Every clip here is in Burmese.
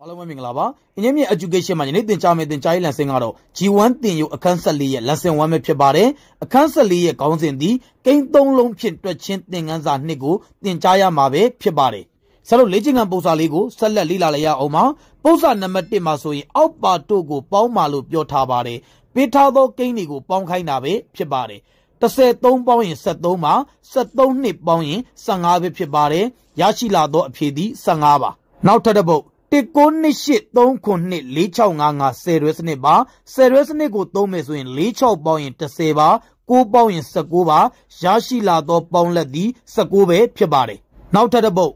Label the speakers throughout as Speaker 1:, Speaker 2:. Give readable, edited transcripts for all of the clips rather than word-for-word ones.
Speaker 1: အားလုံးပဲမင်္ဂလာပါအင်းမြင့် education မှာယနေ့သင်ကြားမယ့်သင်ကြားရေး lesson ကတော့ G1 သင်ယူအခန်း14ရဲ့ lesson 1ပဲဖြစ်ပါတယ်အခန်း14ရဲ့ခေါင်းစဉ်သည်ကိန်းသုံးလုံးဖြင့်တွက်ချင်းသင်ခန်းစာ2ကိုသင်ကြားရမှာပဲဖြစ်ပါတယ်ဆက်လို့လေ့ကျင့်ခန်းပုံစံလေးကိုဆက်လက်လေ့လာလိုက်ရအောင်ပါပုံစံနံပါတ်1မှာဆိုရင်အောက်ပါတို့ကိုပေါင်းပါလို့ပြောထားပါတယ်ပေးထားသောကိန်းတွေကိုပေါင်းခိုင်းတာပဲဖြစ်ပါတယ်13ပေါင်းရင်73ပါ73နှစ်ပေါင်းရင်15ပဲဖြစ်ပါတယ်ရရှိလာသောအဖြေသည်15ပါနောက်ထပ်တစ်ပုဒ်19နှစ်8 3ခုနှစ်4655 10ရွဲစနစ်ပါ10ရွဲစနစ်ကိုသုံးမယ်ဆိုရင်46ပေါင်းရင်10ပါ9ပေါင်းရင်19ပါရရှိလာသောပေါင်းလက်သည်19ပဲဖြစ်ပါတယ်နောက်ထပ်တစ်ပုဒ်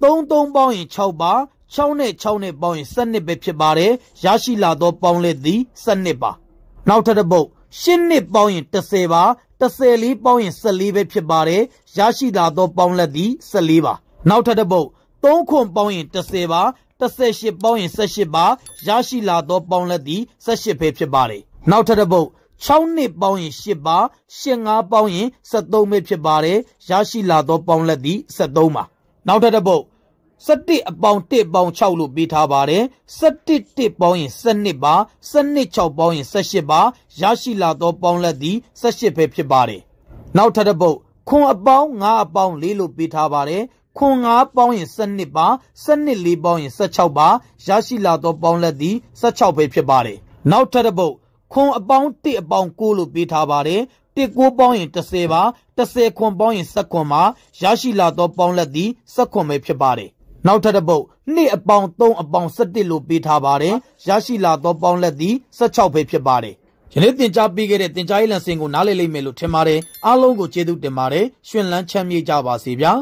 Speaker 1: 33ပေါင်းရင်6ပါ6နဲ့6နဲ့ပေါင်းရင်12ပဲဖြစ်ပါတယ်ရရှိလာသောပေါင်းလက်သည်12ပါနောက်ထပ်တစ်ပုဒ်8နှစ်ပေါင်းရင်10ပါ14ပေါင်းရင်14ပဲဖြစ်ပါတယ်ရရှိလာသောပေါင်းလက်သည်14ပါနောက်ထပ်တစ်ပုဒ်3ခွန်ပေါင်းရင်10ပါ18ပေါင်းရင်18ပါရရှိလာသောပေါင်းလက်သည်18ပဲဖြစ်ပါတယ်နောက်ထပ်တစ်ပုဒ်6နှစ်ပေါင်းရင်8ပါ15ပေါင်းရင်73ပဲဖြစ်ပါတယ်ရရှိလာသောပေါင်းလက်သည်73ပါနောက်ထပ်တစ်ပုဒ်17အပေါင်း1ပေါင်း6လို့ပေးထားပါတယ်17 1ပေါင်းရင်12ပါ12 6ပေါင်းရင်18ပါရရှိလာသောပေါင်းလက်သည်18ပဲဖြစ်ပါတယ်နောက်ထပ်တစ်ပုဒ်ခွန်အပေါင်း9အပေါင်း4လို့ပေးထားပါတယ်ခွန်9ပေါင်းရင်12ပါ12 4ပေါင်းရင်16ပါရရှိလာသောပေါင်းလက်သည်16ပဲဖြစ်ပါတယ်နောက်ထပ်တစ်ပုဒ်ခွန်အပေါင်း1အပေါင်း9လို့ပေးထားပါတယ်1 9ပေါင်းရင်10ပါ10ခွန်ပေါင်းရင်19ပါရရှိလာသောပေါင်းလက်သည်19ပဲဖြစ်ပါတယ်နောက်ထပ်တစ်ပုဒ်2အပေါင်း3အပေါင်း17လို့ပေးထားပါတယ်ရရှိလာသောပေါင်းလက်သည်16ပဲဖြစ်ပါတယ်ယနေ့သင်ကြားပေးခဲ့တဲ့သင်ကြားရေး lesson ကိုနားလည်လိမ့်မယ်လို့ထင်ပါတယ်အားလုံးကိုကျေးဇူးတင်ပါတယ်ရှင်လန်းချမ်းမြေ့ကြပါစေဗျာ